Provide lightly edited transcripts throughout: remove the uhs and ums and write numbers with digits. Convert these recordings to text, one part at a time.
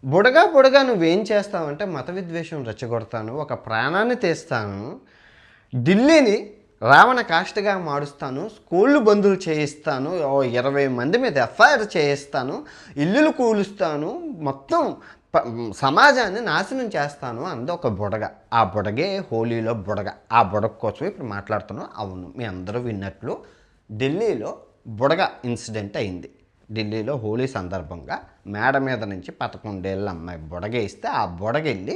బుడగా బుడగా నువ్వేం చేస్తావంటే మత విద్వేషం రెచ్చగొడతాను, ఒక ప్రాణాన్ని తీస్తాను, ఢిల్లీని రావణ కాష్టగా మారుస్తాను, స్కూళ్ళు బంధులు చేయిస్తాను, 20 మంది మీద ఎఫ్ఐఆర్ చేయిస్తాను, ఇల్లులు కూలుస్తాను, మొత్తం సమాజాన్ని నాశనం చేస్తాను అంది ఒక బుడగ. ఆ బుడగే హోలీలో బుడగ. ఆ బుడగ కోసం ఇప్పుడు మాట్లాడుతున్నాం. అవును, మీ అందరూ విన్నట్లు ఢిల్లీలో బుడగ ఇన్సిడెంట్ అయింది. ఢిల్లీలో హోలీ సందర్భంగా మేడ మీద నుంచి 11 ఏళ్ళ అమ్మాయి బుడగేస్తే ఆ బుడగెళ్ళి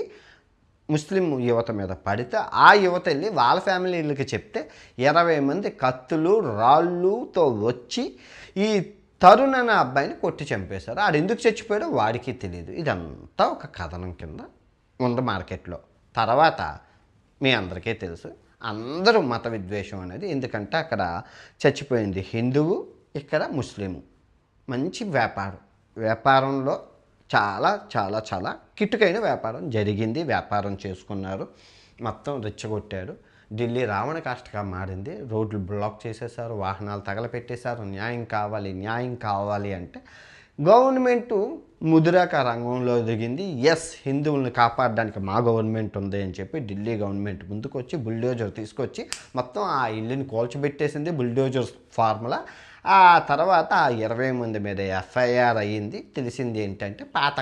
ముస్లిం యువత మీద పడితే ఆ యువత వెళ్ళి వాళ్ళ ఫ్యామిలీలకి చెప్తే 20 మంది కత్తులు రాళ్ళుతో వచ్చి ఈ తరుణ్ అనే అబ్బాయిని కొట్టి చంపేశారు. ఆడు ఎందుకు చచ్చిపోయాడో వాడికి తెలియదు. ఇదంతా ఒక కథనం కింద ఉంది మార్కెట్లో. తర్వాత మీ అందరికీ తెలుసు, అందరూ మత విద్వేషం అనేది, ఎందుకంటే అక్కడ చచ్చిపోయింది హిందువు, ఇక్కడ ముస్లిము. మంచి వ్యాపారంలో చాలా చాలా చాలా కిటుకైన వ్యాపారం జరిగింది. వ్యాపారం చేసుకున్నారు, మొత్తం రెచ్చగొట్టారు. ఢిల్లీ రావణ కాష్టగా మారింది. రోడ్లు బ్లాక్ చేసేసారు, వాహనాలు తగలపెట్టేశారు. న్యాయం కావాలి అంటే గవర్నమెంటు ముదిరాక రంగంలో దిగింది. ఎస్, హిందువులను కాపాడడానికి మా గవర్నమెంట్ ఉంది అని చెప్పి ఢిల్లీ గవర్నమెంట్ ముందుకు వచ్చి బుల్డోజర్ తీసుకొచ్చి మొత్తం ఆ ఇల్లుని కూల్చిబెట్టేసింది. Bulldozer formula. ఆ తర్వాత ఆ 20 మంది మీద ఎఫ్ఐఆర్ అయ్యింది. తెలిసింది ఏంటంటే పాత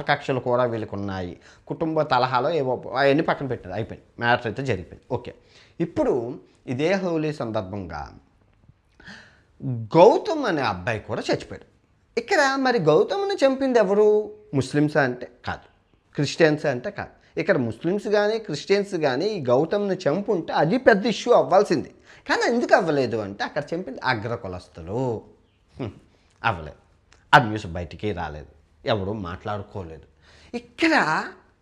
కక్షలు కూడా వీళ్ళకి ఉన్నాయి. కుటుంబ తలహాలో ఏవో అవన్నీ పక్కన పెట్టారు, అయిపోయింది, మ్యాటర్ అయితే జరిగిపోయింది. ఓకే, ఇప్పుడు ఇదే హోలీ సందర్భంగా గౌతమ్ అనే అబ్బాయి కూడా చచ్చిపోయాడు. ఇక్కడ మరి గౌతమ్ని చంపింది ఎవరు? ముస్లిమ్స్ అంటే కాదు, క్రిస్టియన్స్ అంటే కాదు. ఇక్కడ ముస్లిమ్స్ కానీ క్రిస్టియన్స్ కానీ ఈ గౌతమ్ని చంపుంటే అది పెద్ద ఇష్యూ అవ్వాల్సింది. కానీ ఎందుకు అవ్వలేదు అంటే అక్కడ చంపింది అగ్రకులస్తులు. అవ్వలేదు, ఆ న్యూస్ బయటికి రాలేదు, ఎవరు మాట్లాడుకోలేదు. ఇక్కడ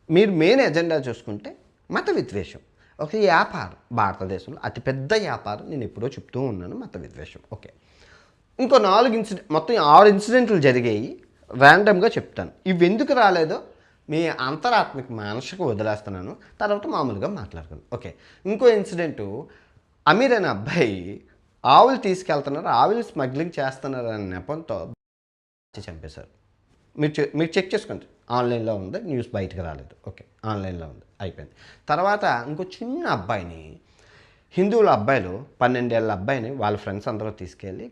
మీరు మెయిన్ ఎజెండా చూసుకుంటే మత విద్వేషం ఒక వ్యాపారం, భారతదేశంలో అతిపెద్ద వ్యాపారం. నేను ఎప్పుడో చెప్తూ ఉన్నాను మత విద్వేషం. ఓకే, ఇంకో 4 మొత్తం 6 ఇన్సిడెంట్లు జరిగాయి. ర్యాండమ్గా చెప్తాను. ఇవి ఎందుకు రాలేదో మీ అంతరాత్మక మనసుకు వదిలేస్తున్నాను, తర్వాత మామూలుగా మాట్లాడుకున్నాను. ఓకే, ఇంకో ఇన్సిడెంటు, అమీర్ అనే అబ్బాయి ఆవులు తీసుకెళ్తున్నారు, ఆవులు స్మగ్లింగ్ చేస్తున్నారు అనే నెపంతో చంపేశారు. మీరు చెక్ చేసుకోండి, ఆన్లైన్లో ఉంది, న్యూస్ బయటకు రాలేదు. ఓకే, ఆన్లైన్లో ఉంది, అయిపోయింది. తర్వాత ఇంకో చిన్న అబ్బాయిని, హిందువుల అబ్బాయిలు 12 ఏళ్ళ అబ్బాయిని వాళ్ళ ఫ్రెండ్స్ అందరూ తీసుకెళ్ళి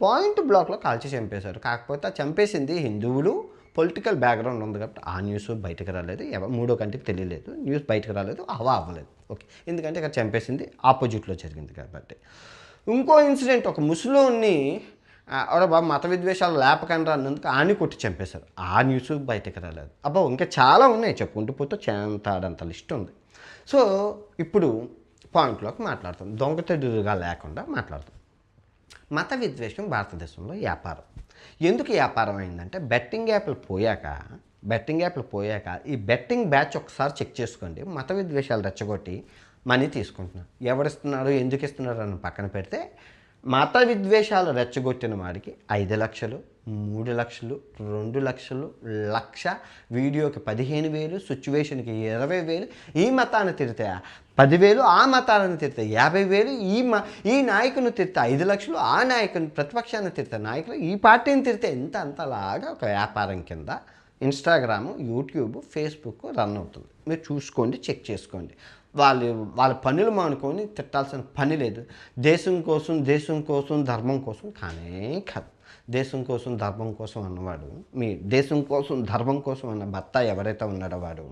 పాయింట్ బ్లాక్లో కాల్చి చంపేశారు. కాకపోతే చంపేసింది హిందువులు, పొలిటికల్ బ్యాక్గ్రౌండ్ ఉంది కాబట్టి ఆ న్యూస్ బయటకు రాలేదు, మూడో కంటికి తెలియలేదు, న్యూస్ బయటకు రాలేదు, అవ్వలేదు. ఓకే, ఎందుకంటే ఇక్కడ చంపేసింది ఆపోజిట్లో జరిగింది కాబట్టి. ఇంకో ఇన్సిడెంట్, ఒక ముస్లింని బాబు మత విద్వేషాలు లేపకండ్రా అన్నందుకు ఆని కొట్టి చంపేశారు, ఆ న్యూస్ బయటకు రాలేదు. ఇంకా చాలా ఉన్నాయి, చెప్పుకుంటూ పోతే చెంతాడంత లిస్ట్ ఉంది. సో ఇప్పుడు పాయింట్లోకి మాట్లాడతాం, దొంగతెదురుగా లేకుండా మాట్లాడతాం. మత విద్వేషం భారతదేశంలో వ్యాపారం. ఎందుకు వ్యాపారం అయిందంటే బెట్టింగ్ యాప్లు పోయాక ఈ బెట్టింగ్ బ్యాచ్ ఒకసారి చెక్ చేసుకోండి. మత విద్వేషాలు రెచ్చగొట్టి మనీ తీసుకుంటున్నారు. ఎవరిస్తున్నారు, ఎందుకు ఇస్తున్నారు అని పక్కన పెడితే, మత విద్వేషాలు రెచ్చగొట్టిన వాడికి 5 లక్షలు, 3 లక్షలు, 2 లక్షలు, 1,00,000, వీడియోకి 15,000, సిచ్యువేషన్కి 20,000, ఈ మతాన్ని తిరితే 10,000, ఆ మతాలను తిరితే 50,000, ఈ నాయకుని తిరితే 5 లక్షలు, ఆ నాయకుని ప్రతిపక్షాన్ని తిరితే నాయకులు, ఈ పార్టీని తిరితే అంతలాగా ఒక వ్యాపారం కింద ఇన్స్టాగ్రాము, యూట్యూబ్, ఫేస్బుక్ రన్ అవుతుంది. మీరు చూసుకోండి, చెక్ చేసుకోండి. వాళ్ళ పనులు మానుకొని తిట్టాల్సిన పని లేదు. దేశం కోసం ధర్మం కోసం కానే కాదు. దేశం కోసం ధర్మం కోసం అన్నవాడు, మీ దేశం కోసం ధర్మం కోసం అన్న బత్తాయి ఎవరైతే ఉన్నాడో వాడు,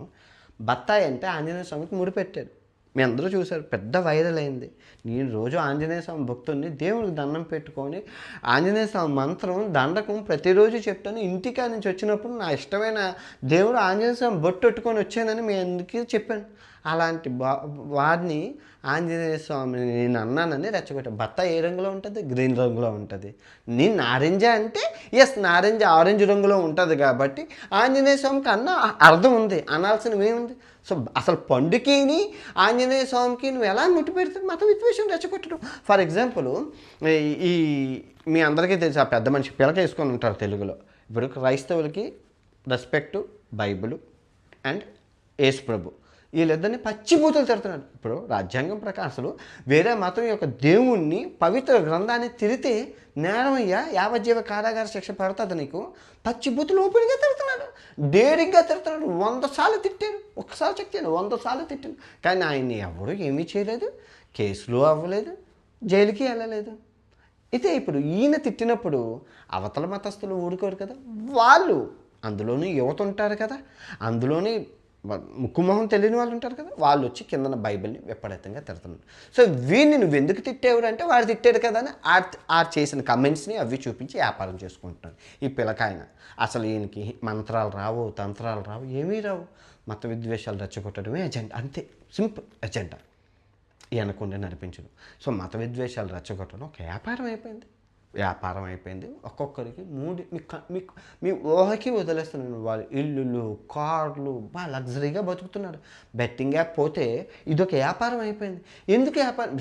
బత్తాయి అంటే ఆంజనేయ స్వామికి ముడిపెట్టాడు. మీ అందరూ చూశారు, పెద్ద వైరల్ అయింది. నేను రోజు ఆంజనేయ స్వామి భక్తుడిని, దేవుడికి దండం పెట్టుకొని ఆంజనేయ స్వామి మంత్రం దండకం ప్రతిరోజు చెప్తాను. ఇంటికా నుంచి వచ్చినప్పుడు నా ఇష్టమైన దేవుడు ఆంజనేయ స్వామి బొట్టు పెట్టుకొని వచ్చానని మీ అందరికీ చెప్పాను. అలాంటి వాడిని ఆంజనేయ స్వామిని నేను అన్నానని రెచ్చగొట్టాను. బత్త ఏ రంగులో ఉంటుంది? గ్రీన్ రంగులో ఉంటుంది. నేను నారింజ అంటే ఎస్, నారింజ ఆరెంజ్ రంగులో ఉంటుంది కాబట్టి ఆంజనేయ స్వామికి అన్న అర్థం ఉంది, అనాల్సినవి ఏముంది? సో అసలు పండుకిని ఆంజనేయ స్వామికి నువ్వు ఎలా ముట్టి పెడితే మత విద్వేషం రెచ్చగొట్టడం. ఫర్ ఎగ్జాంపుల్, ఈ మీ అందరికీ తెలుసు, ఆ పెద్ద మనిషి పిలక వేసుకొని ఉంటారు తెలుగులో. ఇప్పుడు క్రైస్తవులకి రెస్పెక్టు బైబిలు అండ్ యేసు ప్రభు, వీళ్ళిద్దరిని పచ్చిబూతులు తిడుతున్నాడు. ఇప్పుడు రాజ్యాంగం ప్రకారం అసలు వేరే మతం యొక్క దేవుణ్ణి పవిత్ర గ్రంథాన్ని తిరితే నేరమయ్యా, యావజ్జీవ కారాగార శిక్ష పడుతుంది నీకు. పచ్చిబూతులు ఓపెన్గా తిడుతున్నాడు, డేరింగ్గా తిడుతున్నాడు. 100 సార్లు తిట్టాడు, ఒక్కసారి చెక్ చేయండి, 100 సార్లు తిట్టాడు. కానీ ఆయన్ని ఎవరు ఏమీ చేయలేదు, కేసులు అవ్వలేదు, జైలుకి వెళ్ళలేదు. అయితే ఇప్పుడు ఈయన తిట్టినప్పుడు అవతల మతస్థులు ఊరుకోరు కదా, వాళ్ళు అందులోని యువత ఉంటారు కదా, అందులోని ముక్కుమొహం తెలియని వాళ్ళు ఉంటారు కదా, వాళ్ళు వచ్చి కిందన బైబిల్ని విపరీతంగా తిడుతున్నారు. సో వీడిని నువ్వు ఎందుకు తిట్టేవాడు అంటే వాడు తిట్టాడు కదా అని ఆ చేసిన కమెంట్స్ని అవి చూపించి వ్యాపారం చేసుకుంటున్నాడు ఈ పిల్లకాయన. అసలు ఈయనకి మంత్రాలు రావు, తంత్రాలు రావు, ఏమీ రావు. మత విద్వేషాలు రెచ్చగొట్టడమే ఎజెండా, అంతే, సింపుల్ ఎజెండా. ఈయనకుండే నడిపించడం. సో మత విద్వేషాలు రెచ్చగొట్టడం ఒక వ్యాపారం అయిపోయింది. ఒక్కొక్కరికి మీకు మీ ఊహకి వదిలేస్తున్నాను. వాళ్ళు ఇల్లులు, కార్లు, బాగా లగ్జరీగా బతుకుతున్నారు. బెట్టింగ్ యాప్ పోతే ఇదొక వ్యాపారం అయిపోయింది. ఎందుకు వ్యాపారం?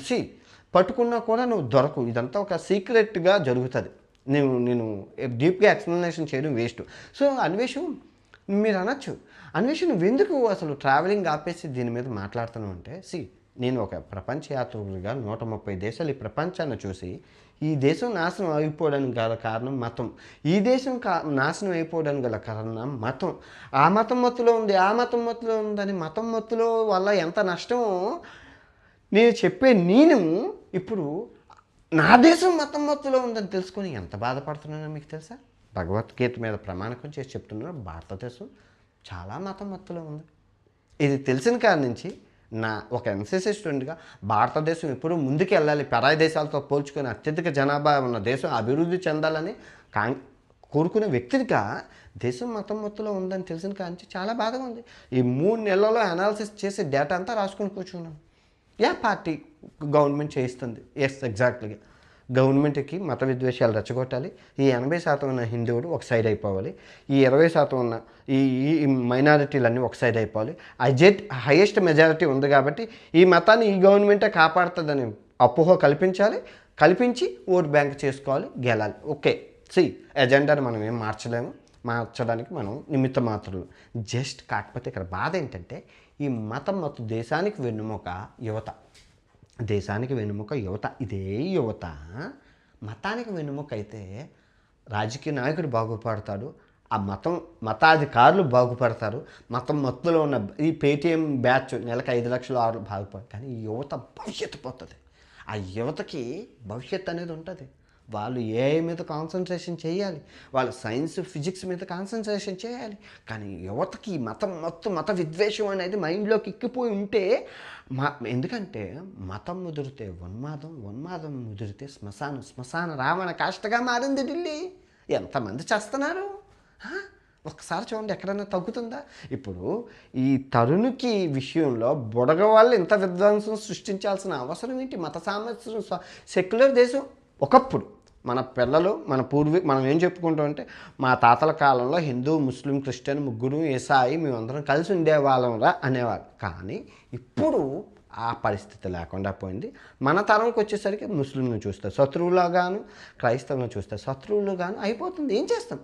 పట్టుకున్నా కూడా నువ్వు దొరకవు. ఇదంతా ఒక సీక్రెట్గా జరుగుతుంది. నేను డీప్గా ఎక్స్ప్లెనేషన్ చేయడం వేస్ట్. సో అన్వేషం మీరు అనొచ్చు, అన్వేషం నువ్వెందుకు అసలు ట్రావెలింగ్ ఆపేసి దీని మీద మాట్లాడుతున్నావు అంటే, నేను ఒక ప్రపంచ యాత్రికుడిగా 130 దేశాలు ఈ ప్రపంచాన్ని చూసి ఈ దేశం నాశనం అయిపోవడానికి గల కారణం మతం, ఈ దేశం నాశనం అయిపోవడానికి గల కారణం మతం. ఆ మతం మత్తులో ఉంది, ఆ మతం మత్తులో ఉందని మతం మత్తులో వల్ల ఎంత నష్టమో నేను చెప్పే ఇప్పుడు నా దేశం మతం మత్తులో ఉందని తెలుసుకొని ఎంత బాధపడుతున్నానో మీకు తెలుసా? భగవద్గీత మీద ప్రమాణకం చేసి చెప్తున్నారు, భారతదేశం చాలా మతం మత్తులో ఉంది. ఇది తెలిసిన కాడి నుంచి ఒక ఎన్సీసీ స్టూడెంట్గా భారతదేశం ఎప్పుడూ ముందుకు వెళ్ళాలి, పరాయి దేశాలతో పోల్చుకొని అత్యధిక జనాభా ఉన్న దేశం అభివృద్ధి చెందాలని కోరుకునే వ్యక్తిగా దేశం మతం మత్తులో ఉందని తెలిసిన కాడి నుంచి చాలా బాధగా ఉంది. ఈ 3 నెలల్లో అనాలిసిస్ చేసి డేటా అంతా రాసుకొని కూర్చున్నాం. పార్టీ గవర్నమెంట్ చేయిస్తుంది, ఎగ్జాక్ట్లీగా గవర్నమెంట్కి మత విద్వేషాలు రెచ్చగొట్టాలి. ఈ 80% ఉన్న హిందువులు ఒక సైడ్ అయిపోవాలి, ఈ 20% ఉన్న ఈ మైనారిటీలన్నీ ఒక సైడ్ అయిపోవాలి. హైయెస్ట్ మెజారిటీ ఉంది కాబట్టి ఈ మతాన్ని ఈ గవర్నమెంటే కాపాడుతుందని అపోహ కల్పించి ఓట్ బ్యాంక్ చేసుకోవాలి, గెలాలి. ఓకే, ఎజెండాని మనం ఏం మార్చడానికి మనం నిమిత్త మాత్రులు జస్ట్. కాకపోతే ఇక్కడ బాధ ఏంటంటే ఈ మత్తు దేశానికి వెన్నుముక యువత, దేశానికి వెన్నుముక యువత. ఇదే యువత మతానికి వెన్నుముక అయితే రాజకీయ నాయకుడు బాగుపడతాడు, ఆ మతాధికారులు బాగుపడతారు, మతం మత్తులో ఉన్న ఈ పేటీఎం బ్యాచ్ నెలకు 5 లక్షలు 6 బాగుపడతారు. కానీ ఈ యువత భవిష్యత్తు పోతుంది. ఆ యువతకి భవిష్యత్తు అనేది ఉంటుంది. వాళ్ళు ఏఐ మీద కాన్సన్ట్రేషన్ చేయాలి, వాళ్ళు సైన్స్ ఫిజిక్స్ మీద కాన్సన్ట్రేషన్ చేయాలి. కానీ యువతకి మత విద్వేషం అనేది మైండ్లోకి ఎక్కిపోయి ఉంటే ఎందుకంటే మతం ముదిరితే ఉన్మాదం ముదిరితే శ్మశాన రావణ కాష్టగా మారింది ఢిల్లీ. ఎంతమంది చేస్తున్నారు ఒక్కసారి చూడండి, ఎక్కడైనా తగ్గుతుందా? ఇప్పుడు ఈ తరుణుకి విషయంలో బుడగ వాళ్ళు ఇంత విధ్వంసం సృష్టించాల్సిన అవసరం ఏంటి? మత సామరస్యం సెక్యులర్ దేశం. ఒకప్పుడు మన పిల్లలు మనం ఏం చెప్పుకుంటాం అంటే మా తాతల కాలంలో హిందూ, ముస్లిం, క్రిస్టియన్ ముగ్గురు, ఈసాయి మేమందరం కలిసి ఉండేవాళ్ళంరా అనేవాళ్ళు. కానీ ఇప్పుడు ఆ పరిస్థితి లేకుండా పోయింది. మన తరంకి వచ్చేసరికి ముస్లింను చూస్తే శత్రువులుగాను, క్రైస్తవులను చూస్తే శత్రువులుగాను అయిపోతుంది. ఏం చేస్తాం?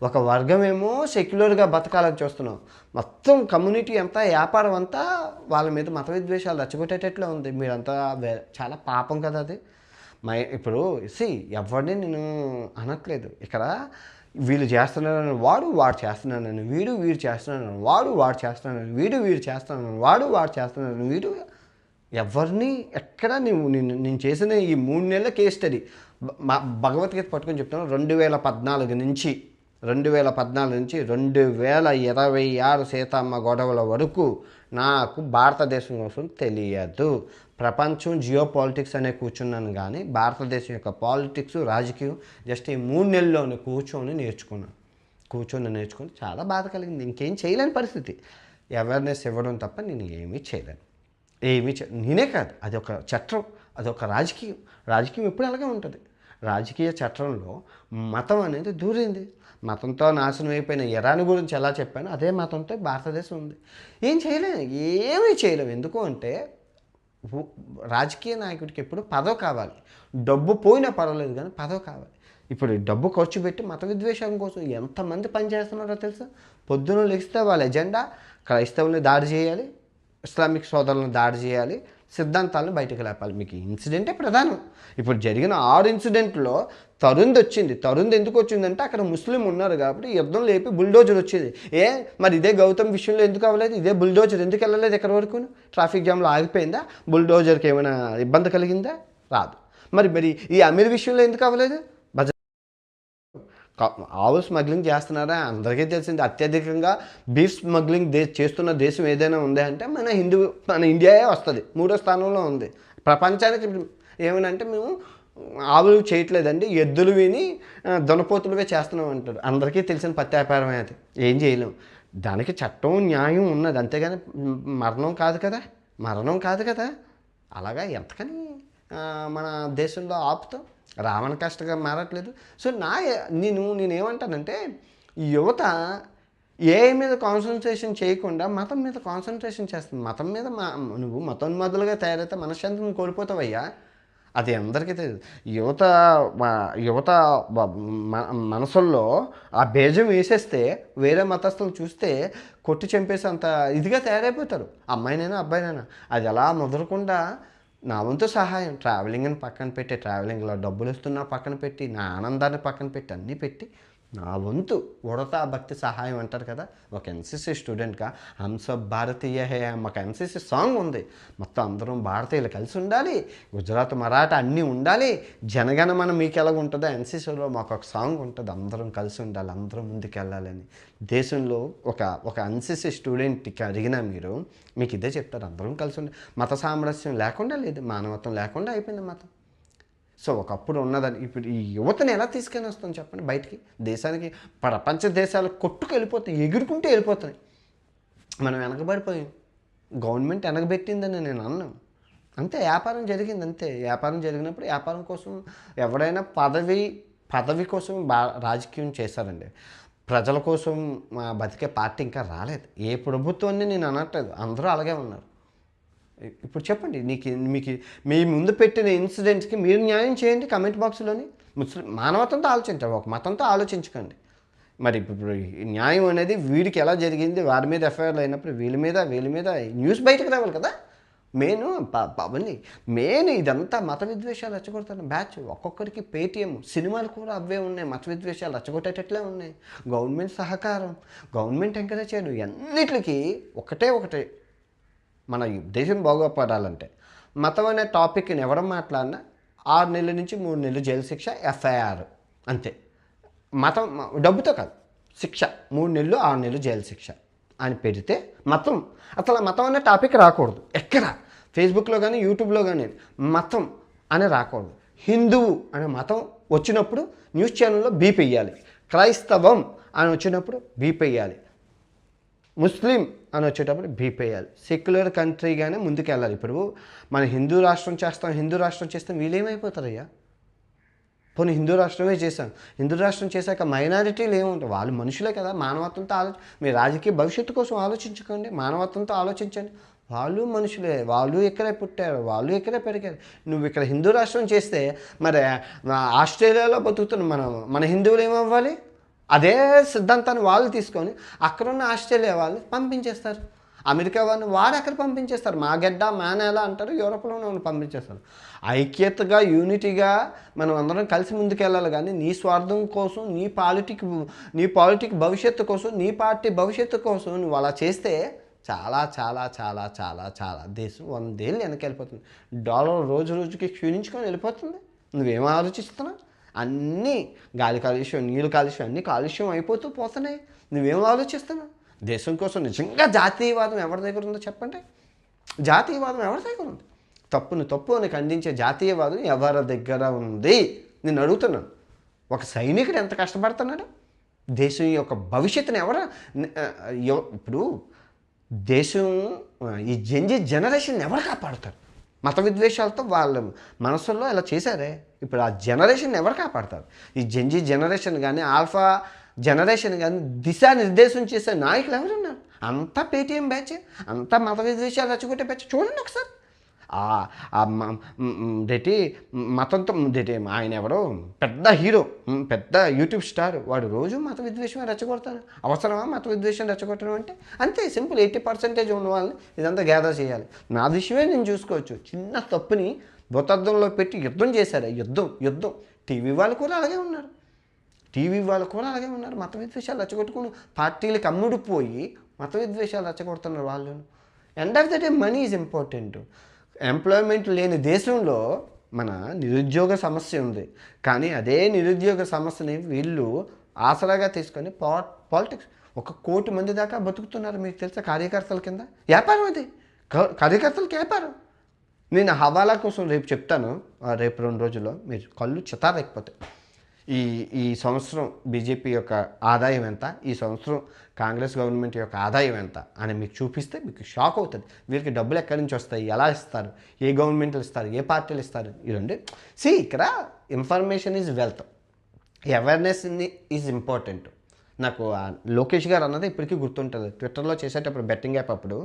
ఒక వర్గమేమో సెక్యులర్గా బతకాలని చూస్తున్నాం, మొత్తం కమ్యూనిటీ అంతా, వ్యాపారం అంతా వాళ్ళ మీద మత విద్వేషాలు రెచ్చగొట్టేటట్లు ఉంది. మీరంతా చాలా పాపం కదా అది. ఇప్పుడు ఎవరిని నేను అనట్లేదు. ఇక్కడ వీళ్ళు చేస్తున్నారని వాడు చేస్తున్నానని వీడు చేస్తున్నానని వాడు చేస్తున్నానని వీడు చేస్తున్నానని వీడు ఎవరిని ఎక్కడ నేను చేసిన ఈ 3 నెలల కేస్ స్టడీ భగవద్గీత పట్టుకొని చెప్తున్నాను. 2014 నుంచి 2026 సీతమ్మ గొడవల వరకు నాకు భారతదేశం కోసం తెలియదు. ప్రపంచం జియో పాలిటిక్స్ అనే కూర్చున్నాను, కానీ భారతదేశం యొక్క పాలిటిక్స్, రాజకీయం జస్ట్ ఈ 3 నెలల్లోనే కూర్చొని నేర్చుకుని చాలా బాధ కలిగింది. ఇంకేం చేయలేని పరిస్థితి. అవేర్నెస్ ఇవ్వడం తప్ప నేను ఏమీ చేయలేను. నేనే కాదు, అది ఒక చట్టం, అదొక రాజకీయం ఎప్పుడు అలాగే ఉంటుంది. రాజకీయ చట్టంలో మతం అనేది దూరింది. మతంతో నాశనం అయిపోయిన ఇరాన్ గురించి ఎలా చెప్పానో అదే మతంతో భారతదేశం ఉంది. ఏమీ చేయలేము. ఎందుకు అంటే రాజకీయ నాయకుడికి ఎప్పుడు పదవి కావాలి. డబ్బు పోయినా పర్వాలేదు, కానీ పదవి కావాలి. ఇప్పుడు డబ్బు ఖర్చు పెట్టి మత విద్వేషం కోసం ఎంతమంది పనిచేస్తున్నారో తెలుసా? పొద్దున లెగిస్తే వాళ్ళ ఎజెండా క్రైస్తవుల్ని దాడి చేయాలి, ఇస్లామిక్ సోదరులను దాడి చేయాలి, సిద్ధాంతాలను బయటకు లేపాలి. మీకు ఇన్సిడెంటే ప్రధానం. ఇప్పుడు జరిగిన 6 ఇన్సిడెంట్లో తరుణ్ వచ్చింది. తరుణ్ ఎందుకు వచ్చిందంటే అక్కడ ముస్లిం ఉన్నారు కాబట్టి యుద్ధం లేపి బుల్డోజర్ వచ్చింది. మరి ఇదే గౌతమ్ విషయంలో ఎందుకు అవ్వలేదు? ఇదే బుల్డోజర్ ఎందుకు వెళ్ళలేదు ఎక్కడి వరకు? ట్రాఫిక్ జామ్లో ఆగిపోయిందా? బుల్డోజర్కి ఏమైనా ఇబ్బంది కలిగిందా? రాదు. మరి ఈ అమీర్ విషయంలో ఎందుకు అవ్వలేదు? ఆవు స్మగ్లింగ్ చేస్తున్నారా? అందరికీ తెలిసింది. అత్యధికంగా బీఫ్ స్మగ్లింగ్ చేస్తున్న దేశం ఏదైనా ఉంది అంటే మన ఇండియాయే వస్తుంది. 3వ స్థానంలో ఉంది ప్రపంచానికి. ఏమనంటే మేము ఆవులు చేయట్లేదండి, ఎద్దులు విని దునపోతులువే చేస్తున్నాం అంటారు. అందరికీ తెలిసిన పత్యాపారమే అది. ఏం చేయలేం. దానికి చట్టం న్యాయం ఉన్నది, అంతేగాని మరణం కాదు కదా. అలాగా ఎంతకని మన దేశంలో ఆపుతాం? రావణ కష్టంగా మారట్లేదు. సో నేనేమంటానంటే యువత ఏ మీద కాన్సన్ట్రేషన్ చేయకుండా మతం మీద కాన్సన్ట్రేషన్ చేస్తుంది. మతం మీద నువ్వు మతోన్మాదులుగా తయారైతే మనశ్శాంతిని కోల్పోతావయ్యా. అది అందరికీ తెలియదు. యువత మనసుల్లో ఆ బీజం వేసేస్తే వేరే మతస్థులు చూస్తే కొట్టి చంపేసి అంత ఇదిగా తయారైపోతారు. అమ్మాయినైనా అబ్బాయినైనా. అది అలా ముదరకుండా నా వంతు సహాయం, ట్రావెలింగ్ని పక్కన పెట్టి, ట్రావెలింగ్లో డబ్బులు వస్తున్నా పక్కన పెట్టి, నా ఆనందాన్ని పక్కన పెట్టి, అన్నీ పెట్టి నా వంతు ఉడతా భక్తి సహాయం అంటారు కదా. ఒక ఎన్సీసీ స్టూడెంట్గా హమ్ సబ్ భారతీయ హే, మాకు ఎన్సీసీ సాంగ్ ఉంది. మొత్తం అందరం భారతీయులు కలిసి ఉండాలి, గుజరాత్ మరాఠా అన్నీ ఉండాలి. జనగణమన మీకు ఎలాగ ఉంటుందో ఎన్సీసీలో మాకు ఒక సాంగ్ ఉంటుంది, అందరం కలిసి ఉండాలి, అందరం ముందుకు వెళ్ళాలని. దేశంలో ఒక ఎన్సీసీ స్టూడెంట్కి అడిగినా మీకు ఇదే చెప్తారు, అందరం కలిసి ఉండాలి. మత సామరస్యం లేకుండా లేదు, మానవత్వం లేకుండా అయిపోయింది మతం. సో ఒకప్పుడు ఉన్నదని ఇప్పుడు ఈ యువతని ఎలా తీసుకొని వస్తాం చెప్పండి బయటికి? దేశానికి ప్రపంచ దేశాలు కొట్టుకు వెళ్ళిపోతాయి, ఎగురుకుంటూ వెళ్ళిపోతున్నాయి. మనం వెనకబడిపోయాం. గవర్నమెంట్ వెనకబెట్టిందని నేను అన్నాను. అంతే, వ్యాపారం జరిగింది. అంతే, వ్యాపారం జరిగినప్పుడు వ్యాపారం కోసం ఎవడైనా పదవి కోసం రాజకీయం చేశారండి. ప్రజల కోసం బతికే పార్టీ ఇంకా రాలేదు. ఏ ప్రభుత్వాన్ని నేను అనట్లేదు, అందరూ అలాగే ఉన్నారు. ఇప్పుడు చెప్పండి, మీకు మీ ముందు పెట్టిన ఇన్సిడెంట్స్కి మీరు న్యాయం చేయండి కామెంట్ బాక్స్లోని. మానవత్వంతో ఆలోచించండి, ఒక మతంతో ఆలోచించకండి. మరి ఇప్పుడు న్యాయం అనేది వీడికి ఎలా జరిగింది, వారి మీద ఎఫ్ఐఆర్లు అయినప్పుడు వీళ్ళ మీద న్యూస్ బయటకు రావాలి కదా. మెయిన్ ఇదంతా మత విద్వేషాలు రెచ్చగొడుతున్న బ్యాచ్. ఒక్కొక్కరికి పేటీఎం, సినిమాలు కూడా అవే ఉన్నాయి, మత విద్వేషాలు రెచ్చగొట్టేటట్లే ఉన్నాయి. గవర్నమెంట్ సహకారం, గవర్నమెంట్ ఎంకరేజ్ చేయడం, అన్నిటికీ ఒకటే మన దేశం బాగుపడాలంటే మతం అనే టాపిక్ని ఎవరు మాట్లాడినా 6 నెలల నుంచి 3 నెలలు జైలు శిక్ష, ఎఫ్ఐఆర్ అంతే. మతం డబ్బుతో కాదు, శిక్ష 3 నెలలు 6 నెలలు జైలు శిక్ష అని పెడితే అసలు మతం అనే టాపిక్ రాకూడదు. ఎక్కడ ఫేస్బుక్లో కానీ యూట్యూబ్లో కానీ మతం అని రాకూడదు. హిందువు అనే మతం వచ్చినప్పుడు న్యూస్ ఛానల్లో బీప్ వేయాలి. క్రైస్తవం అని వచ్చినప్పుడు బీప్ వేయాలి. ముస్లిం అని వచ్చేటప్పుడు బీప్ వేయాలి. సెక్యులర్ కంట్రీగానే ముందుకు వెళ్ళాలి. ఇప్పుడు మనం హిందూ రాష్ట్రం చేస్తాం వీళ్ళేమైపోతారయ్యా? పోనీ హిందూ రాష్ట్రమే చేశాం, హిందూ రాష్ట్రం చేశాక మైనారిటీలు ఏముంటాయి? వాళ్ళు మనుషులే కదా. మానవత్వంతో మీ రాజకీయ భవిష్యత్తు కోసం ఆలోచించకండి, మానవత్వంతో ఆలోచించండి. వాళ్ళు మనుషులే, వాళ్ళు ఇక్కడే పుట్టారు, వాళ్ళు ఇక్కడే పెరిగారు. నువ్వు ఇక్కడ హిందూ రాష్ట్రం చేస్తే మరి ఆస్ట్రేలియాలో బతుకుతున్న మన హిందువులు ఏమవ్వాలి? అదే సిద్ధాంతాన్ని వాళ్ళు తీసుకొని అక్కడున్న ఆస్ట్రేలియా వాళ్ళని పంపించేస్తారు, అమెరికా వాళ్ళని అక్కడ పంపించేస్తారు. మా గడ్డ మా నేల అంటారు, యూరోప్లో పంపించేస్తారు. ఐక్యతగా యూనిటీగా మనం అందరం కలిసి ముందుకెళ్ళాలి. కానీ నీ స్వార్థం కోసం, నీ పాలిటిక్ భవిష్యత్తు కోసం, నీ పార్టీ భవిష్యత్తు కోసం నువ్వు అలా చేస్తే చాలా చాలా చాలా చాలా చాలా దేశం 100 ఏళ్ళు వెనకెళ్ళిపోతుంది. డాలర్ రోజుకి క్షీణించుకొని వెళ్ళిపోతుంది. నువ్వేమో ఆలోచిస్తున్నావు? అన్నీ గాలి కాలుష్యం, నీళ్ళు కాలుష్యం, అన్నీ కాలుష్యం అయిపోతూ పోతున్నాయి. నువ్వేం ఆలోచిస్తున్నావు? దేశం కోసం నిజంగా జాతీయవాదం ఎవరి దగ్గర ఉందో చెప్పండి. జాతీయవాదం ఎవరి దగ్గర ఉంది? తప్పు అని ఖండించే జాతీయవాదం ఎవరి దగ్గర ఉంది? నేను అడుగుతున్నాను. ఒక సైనికుడు ఎంత కష్టపడుతున్నాడు? దేశం యొక్క భవిష్యత్తుని ఇప్పుడు దేశం ఈ జనరేషన్ ఎవరు కాపాడుతారు? మత విద్వేషాలతో వాళ్ళ మనసుల్లో ఇలా చేశారే. ఇప్పుడు ఆ జనరేషన్ ఎవరు కాపాడతారు? ఈ జనరేషన్ కానీ, ఆల్ఫా జనరేషన్ కానీ దిశానిర్దేశం చేసే నాయకులు ఎవరున్నారు? అంతా పేటీఎం బ్యాచ్, అంతా మత విద్వేషాలు రెచ్చగొట్టే బ్యాచ్. చూడండి ఒకసారి, ఇదేంటి మతంతో ఇదేంటి ఆయన ఎవరో పెద్ద హీరో, పెద్ద యూట్యూబ్ స్టార్, వాడు రోజు మత విద్వేషమే రెచ్చగొడతారు. అవసరమా మత విద్వేషం రెచ్చగొట్టడం అంటే? అంతే సింపుల్. 80% ఉన్న వాళ్ళని ఇదంతా గ్యాదర్ చేయాలి. నా విషయమే నేను చూసుకోవచ్చు. చిన్న తప్పుని భూతద్దంలో పెట్టి యుద్ధం చేశారు. యుద్ధం. టీవీ వాళ్ళు కూడా అలాగే ఉన్నారు. మత విద్వేషాలు రెచ్చగొట్టుకుని పార్టీలకు అమ్ముడుపోయి మత విద్వేషాలు రెచ్చగొడుతున్నారు వాళ్ళు. End of the day money is important. Employment లేని దేశంలో మన నిరుద్యోగ సమస్య ఉంది. కానీ అదే నిరుద్యోగ సమస్యని వీళ్ళు ఆసరాగా తీసుకొని పాలిటిక్స్ 1 కోటి మంది దాకా బతుకుతున్నారు. మీకు తెలుసా? కార్యకర్తల కింద వ్యాపారం అది. కార్యకర్తలకి వ్యాపారం. నేను హవాలా కోసం రేపు చెప్తాను. రేపు 2 రోజుల్లో మీరు కళ్ళు చితారెక్కిపోతాయి. ఈ సంవత్సరం బీజేపీ యొక్క ఆదాయం ఎంత, ఈ సంవత్సరం కాంగ్రెస్ గవర్నమెంట్ యొక్క ఆదాయం ఎంత అని మీకు చూపిస్తే మీకు షాక్ అవుతుంది. వీరికి డబ్బులు ఎక్కడి నుంచి వస్తాయి, ఎలా ఇస్తారు, ఏ గవర్నమెంట్లు ఇస్తారు, ఏ పార్టీలు ఇస్తారు, ఇదండి. ఇక్కడ information is wealth, awareness is important. నాకు లోకేష్ గారు అన్నది ఇప్పటికీ గుర్తుంటుంది. ట్విట్టర్లో చేసేటప్పుడు బెట్టింగ్ యాప్ అప్పుడు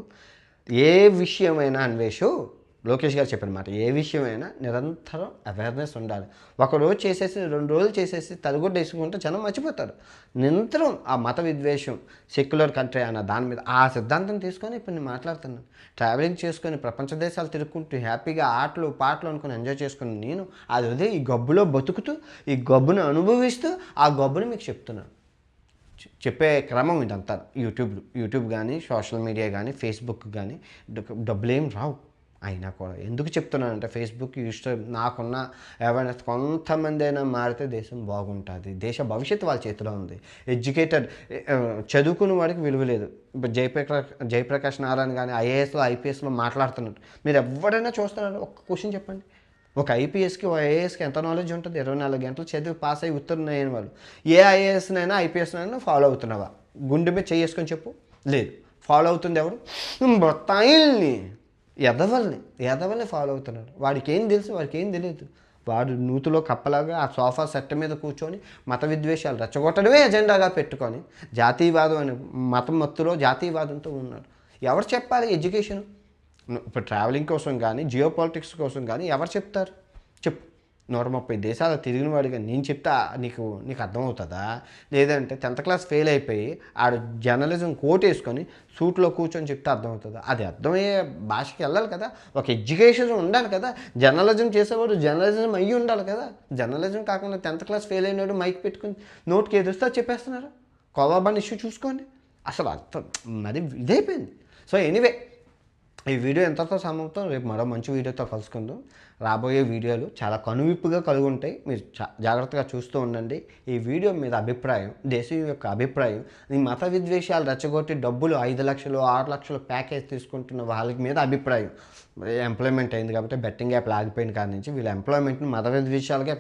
ఏ విషయమైనా అన్వేషు లోకేష్ గారు చెప్పిన మాట, ఏ విషయమైనా నిరంతరం అవేర్నెస్ ఉండాలి. 1 రోజు చేసేసి 2 రోజులు చేసేసి తలుగుడ్డ వేసుకుంటే జనం మర్చిపోతారు. నిరంతరం ఆ మత విద్వేషం, సెక్యులర్ కంట్రీ అన్న దాని మీద ఆ సిద్ధాంతం తీసుకొని ఇప్పుడు నేను మాట్లాడుతున్నాను. ట్రావెలింగ్ చేసుకొని ప్రపంచ దేశాలు తిరుగుకుంటూ హ్యాపీగా ఆటలు పాటలు అనుకుని ఎంజాయ్ చేసుకుని నేను అదే ఈ గబ్బులో బతుకుతూ ఈ గబ్బును అనుభవిస్తూ ఆ గబ్బును మీకు చెప్తున్నాను. చెప్పే క్రమం ఇదంతా. యూట్యూబ్ కానీ సోషల్ మీడియా కానీ ఫేస్బుక్ కానీ డబ్బులేం రావు. అయినా కూడా ఎందుకు చెప్తున్నానంటే ఫేస్బుక్ యూట్యూబ్ నాకున్న అవేర్నెస్ కొంతమంది అయినా మారితే దేశం బాగుంటుంది. దేశ భవిష్యత్తు వాళ్ళ చేతిలో ఉంది. ఎడ్యుకేటెడ్ చదువుకున్న వాడికి విలువ లేదు. ఇప్పుడు జయప్రకాష్ నారాయణ కానీ ఐఏఎస్లో ఐపీఎస్లో మాట్లాడుతున్నారు. మీరు ఎవరైనా చూస్తున్నారు? ఒక్క క్వశ్చన్ చెప్పండి. ఒక ఐపీఎస్కి ఐఏఎస్కి ఎంత నాలెడ్జ్ ఉంటుంది? 24 గంటలు చదివి పాస్ అయ్యి ఉత్తర్ణయ్యని వాళ్ళు. ఏ ఐఏఎస్నైనా ఐపీఎస్నైనా ఫాలో అవుతున్నావా? గుండె మీద చేసుకొని చెప్పు. లేదు. ఫాలో అవుతుంది ఎవరు? మొత్తాయిల్ని ఎదవల్ని ఫాలో అవుతున్నాడు. వాడికి ఏం తెలుసు? వాడికి ఏం తెలియదు. వాడు నూతులో కప్పలాగా ఆ సోఫా సెట్ మీద కూర్చొని మత విద్వేషాలు రెచ్చగొట్టడమే ఎజెండాగా పెట్టుకొని జాతీయవాదం అని మతం మత్తులో జాతీయవాదంతో ఉన్నాడు. ఎవరు చెప్పాలి ఎడ్యుకేషన్? ఇప్పుడు ట్రావెలింగ్ కోసం కానీ జియో పాలిటిక్స్ కోసం కానీ ఎవరు చెప్తారు? చెప్పు. 130 దేశాలు తిరిగిన వాడిగా నేను చెప్తా నీకు అర్థమవుతుందా? లేదంటే 10th క్లాస్ ఫెయిల్ అయిపోయి ఆడు జర్నలిజం కోట్ వేసుకొని సూట్లో కూర్చొని చెప్తే అర్థమవుతుందా? అది అర్థమయ్యే భాషకి వెళ్ళాలి కదా. ఒక ఎడ్యుకేషన్ ఉండాలి కదా. జర్నలిజం చేసేవాడు జర్నలిజం అయ్యి ఉండాలి కదా. జర్నలిజం కాకుండా 10th క్లాస్ ఫెయిల్ అయినాడు మైక్ పెట్టుకుని నోట్కి ఏదొస్తే చెప్పేస్తున్నారు. కోవాబాన్ ఇష్యూ చూసుకోండి. అసలు అర్థం మరి ఇదైపోయింది. సో ఎనీవే ఈ వీడియో ఎంతతో సమాప్తం. రేపు మరో మంచి వీడియోతో కలుసుకుందాం. రాబోయే వీడియోలు చాలా కనువిప్పుగా కలిగి ఉంటాయి. మీరు జాగ్రత్తగా చూస్తూ ఉండండి. ఈ వీడియో మీద అభిప్రాయం, దేశం యొక్క అభిప్రాయం, ఈ మత విద్వేషాలు రెచ్చగొట్టి డబ్బులు 5 లక్షలు 6 లక్షలు ప్యాకేజ్ తీసుకుంటున్న వాళ్ళ మీద అభిప్రాయం. ఎంప్లాయ్మెంట్ అయింది కాబట్టి బెట్టింగ్ యాప్ ఆగిపోయిన కాడి నుంచి వీళ్ళ ఎంప్లాయ్మెంట్ని మత విద్వేషాలుగా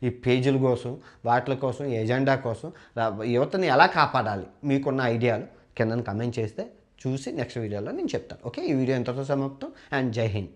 ఈ పేజీల కోసం వాటి కోసం ఎజెండా కోసం యువతని ఎలా కాపాడాలి మీకున్న ఐడియాలు కింద కమెంట్ చేస్తే చూసి నెక్స్ట్ వీడియోలో నేను చెప్తాను. ఓకే, ఈ వీడియో ఎంతతో సమాప్తం. అండ్ జై హింద్.